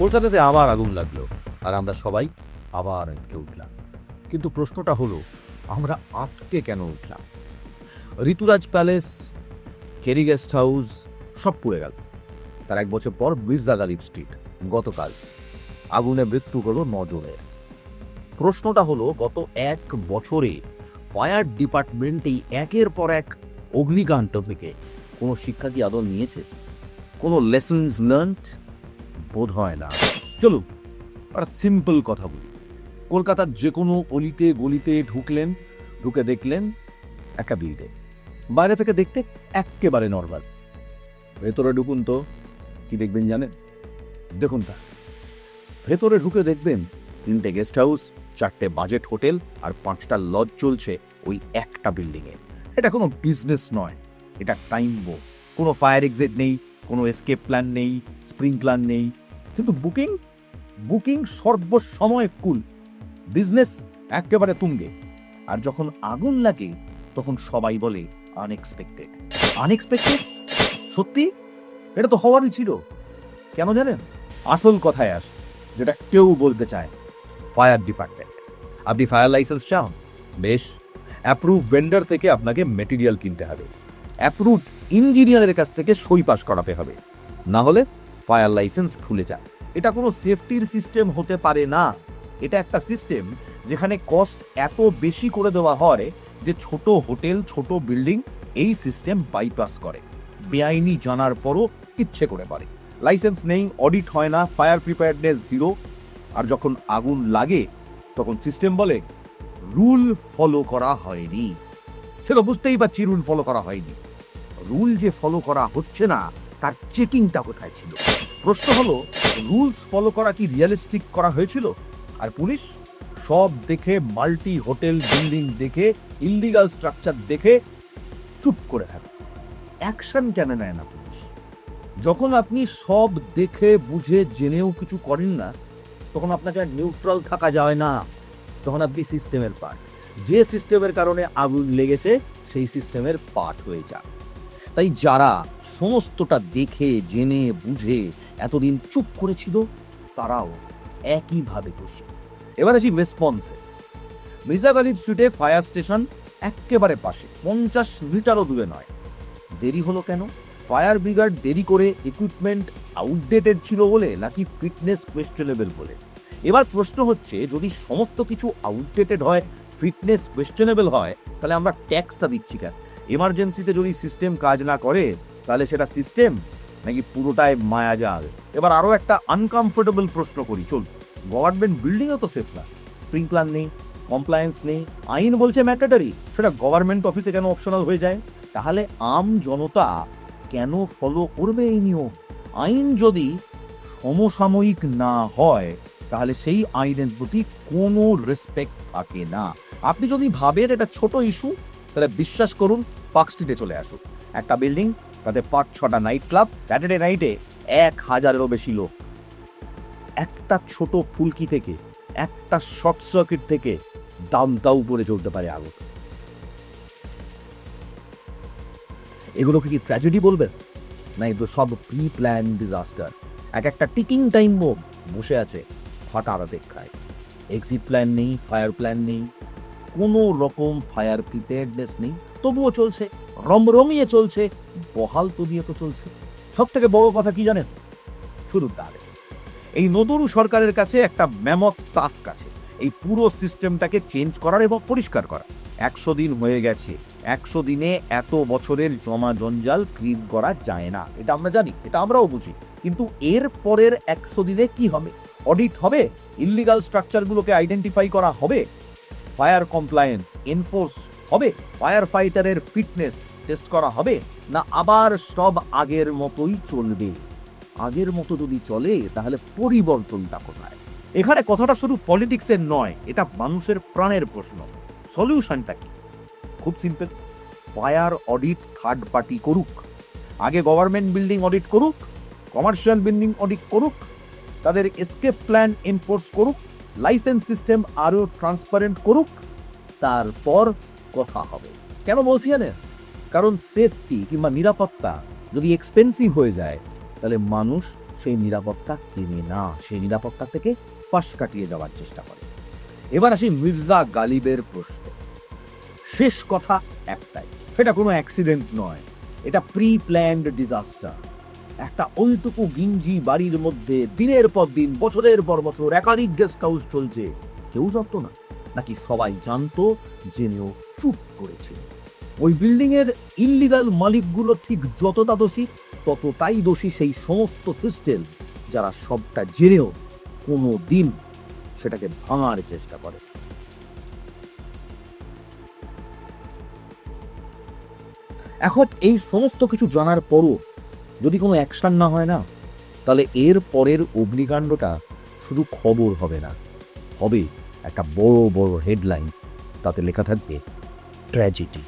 কলকাতাতে আবার আগুন লাগলো আর আমরা সবাই আবার আটকে উঠলাম। কিন্তু প্রশ্নটা হলো, আমরা আটকে কেন উঠলাম? ঋতুরাজ প্যালেস, চেরি গেস্ট হাউস সব পুড়ে গেল। তার 1 বছর পর মির্জা গালিব স্ট্রিট, গতকাল আগুনে মৃত্যু হলো 9 জনের। প্রশ্নটা হলো, গত 1 বছরে ফায়ার ডিপার্টমেন্ট এই একের পর এক অগ্নিকাণ্ড থেকে কোনো শিক্ষা কি আদৌ নিয়েছে? কোনো লেসন্স লার্নড? বোধ হয় না। চলুন একটা সিম্পল কথা বলি। কলকাতার যে কোনো অলিতে গলিতে ঢুকে দেখলেন একটা বিল্ডিং। বাইরে থেকে দেখতে একেবারে নর্মাল, ভেতরে ঢুকুন তো কি দেখবেন জানেন? দেখুন তা, ভেতরে ঢুকে দেখবেন 3টে গেস্ট হাউস, 4টে বাজেট হোটেল আর 5টা লজ চলছে ওই একটা বিল্ডিংয়ে। এটা কোনো বিজনেস নয়, এটা টাইম বোম। কোনো ফায়ার এক্সিট নেই, কোনো এসকেপ প্ল্যান নেই, স্প্রিংকলার নেই, কিন্তু বুকিং সর্বসময় কুল, বিজনেস একেবারে তুঙ্গে। আর যখন আগুন লাগে তখন সবাই বলে আনএক্সপেক্টেড। সত্যি এটা তো হওয়ারই ছিল। কেন জানেন? আসল কথায় আসে, যেটা কেউ বলতে চায়। Fire department. আপনি ফায়ার লাইসেন্স চান? বেশ, অ্যাপ্রুভ ভেন্ডর থেকে আপনাকে মেটেরিয়াল কিনতে হবে, অ্যাপ্রুভড ইঞ্জিনিয়ারের কাছ থেকে সই পাস করাতে হবে, না হলে ফায়ার লাইসেন্স খুলে যায়। এটা কোনো সেফটির সিস্টেম হতে পারে না। এটা একটা সিস্টেম যেখানে কস্ট এত বেশি করে দেওয়া হয় যে ছোট হোটেল, ছোট বিল্ডিং এই সিস্টেম বাইপাস করে, বেআইনি জানার পরও ইচ্ছে করে পারে। লাইসেন্স নেই, অডিট হয় না, ফায়ার প্রিপেয়ারনেস জিরো। আর যখন আগুন লাগে তখন সিস্টেম বলে রুল ফলো করা হয়নি। সে তো বুঝতেই পারছি রুল ফলো করা হয়নি। রুল যে ফলো করা হচ্ছে না তার চেকিংটা কোথায় ছিল? প্রশ্ন হলো, রুলস ফলো করা কি রিয়েলিস্টিক করা হয়েছিল? আর পুলিশ সব দেখে, মাল্টি হোটেল বিল্ডিং দেখে, ইললিগাল স্ট্রাকচার দেখে চুপ করে থাকে। অ্যাকশন কেন নেয় না পুলিশ? যখন আপনি সব দেখে বুঝে জেনেও কিছু করেন না, তখন আপনাকে নিউট্রাল থাকা যায় না। তখন আপনি সিস্টেমের পার্ট। যে সিস্টেমের কারণে আগুন লেগেছে সেই সিস্টেমের পার্ট হয়ে যান। তাই যারা সমস্তটা দেখে জেনে বুঝে এতদিন চুপ করেছিল তারাও একইভাবে দোষী। এবার আসি রেসপন্সে। মির্জা গালিব স্ট্রিটে ফায়ার স্টেশন একেবারে পাশে, 50 মিটারও দূরে নয়। দেরি হলো কেন? ফায়ার ব্রিগেড দেরি করে ইকুইপমেন্ট আউটডেটেড ছিল বলে, নাকি ফিটনেস কোয়েশ্চেনেবল বলে? এবার প্রশ্ন হচ্ছে, যদি সমস্ত কিছু আউটডেটেড হয়, ফিটনেস কোয়েশ্চেনেবল হয়, তাহলে আমরা ট্যাক্সটা দিচ্ছি কেন? এমার্জেন্সিতে যদি সিস্টেম কাজ না করে তাহলে সেটা সিস্টেম নাকি পুরোটাই মায়াজাল? এবার আরও একটা আনকমফোর্টেবল প্রশ্ন করি, চল। গভর্নমেন্ট বিল্ডিংও তো সেফ না, স্প্রিংকলার নেই, কমপ্লায়েন্স নেই, আইন বলছে ম্যান্ডেটরি, সেটা গভর্নমেন্ট অফিসে কেন অপশনাল হয়ে যায়? তাহলে আম জনতা কেন ফলো করবে এই নিয়ম? আইন যদি সমসাময়িক না হয় তাহলে সেই আইনের প্রতি কোনো রেসপেক্ট থাকে না। আপনি যদি ভাবেন এটা ছোট ইস্যু, তাহলে বিশ্বাস করুন, পার্ক স্ট্রিটে চলে আসুন। একটা বিল্ডিং, তাতে 5-6টা নাইট ক্লাব, স্যাটারডে নাইটে 1000-এরও বেশি লোক। একটা ছোট ফুলকি থেকে, একটা শর্ট সার্কিট থেকে দামটা উপরে চলতে পারে আগুন। এগুলোকে কি ট্র্যাজেডি বলবেন? না, এগুলো সব প্রি প্ল্যান ডিজাস্টার। একটা টিকিং টাইম বোম বসে আছে ফাটার অপেক্ষায়। এক্সিট প্ল্যান নেই, ফায়ার প্ল্যান নেই, কোনো রকম ফায়ার প্রিপেয়ারনেস নেই, তবুও চলছে, রমরমিয়ে চলছে, বহাল তবিয়ত চলছে। সব থেকে বড় কথা কি জানেন? শুধু তাহলে এই নতুন সরকারের কাছে একটা ম্যামথ টাস্ক আছে, এই পুরো সিস্টেমটাকে চেঞ্জ করার এবং পরিষ্কার করা। 100 দিন হয়ে গেছে, 100 দিনে এত বছরের জমা জঞ্জাল ক্লিন করা যায় না, এটা আমরা জানি, এটা আমরাও বুঝি। কিন্তু এর পরের 100 দিনে কি হবে? অডিট হবে, ইললিগাল স্ট্রাকচারগুলোকে আইডেন্টিফাই করা হবে, ফায়ার কমপ্লায়েন্স এনফোর্স হবে, ফায়ার ফাইটারের ফিটনেস টেস্ট করা হবে, না আবার সব আগের মতোই চলবে? আগের মতো যদি চলে তাহলে পরিবর্তনটা কোথায়? এখানে কথাটা শুধু পলিটিক্সের নয়, এটা মানুষের প্রাণের প্রশ্ন। সলিউশনটা কি? খুব simple, fire audit third party করুক। আগে গভর্নমেন্ট বিল্ডিং অডিট করুক, কমার্শিয়াল বিল্ডিং অডিট করুক, তাদের এসকেপ প্ল্যান এনফোর্স করুক, লাইসেন্স সিস্টেম আরও ট্রান্সপারেন্ট করুক, তারপর কথা হবে। কেন বলছি জানেন? কারণ সেফটি কিংবা নিরাপত্তা যদি এক্সপেন্সিভ হয়ে যায় তাহলে মানুষ সেই নিরাপত্তা কেনে না, সেই নিরাপত্তা থেকে পাশ কাটিয়ে যাওয়ার চেষ্টা করে। এবার আসি মির্জা গালিবের প্রশ্ন। শেষ কথা একটাই, এটা কোনো অ্যাক্সিডেন্ট নয়, এটা প্রি প্ল্যান্ড ডিজাস্টার। একটা ওইটুকু গিঞ্জি বাড়ির মধ্যে দিনের পর দিন, বছরের পর বছর একাধিক গেস্ট হাউস চলছে, কেউ জানতো না? নাকি সবাই জানতো, জেনেও চুপ করেছিল? ওই বিল্ডিং এর ইল্লিগাল মালিকগুলো ঠিক যতটা দোষী, ততটাই দোষী সেই সমস্ত সিস্টেম যারা সবটা জেনেও কোনো দিন সেটাকে ভাঙার চেষ্টা করে। এখন এই সমস্ত কিছু জানার পরও যদি কোনো অ্যাকশন না হয় না, তাহলে এর পরের অগ্নিকাণ্ডটা শুধু খবর হবে না, হবে একটা বড় বড় হেডলাইন, তাতে লেখা থাকবে ট্র্যাজেডি।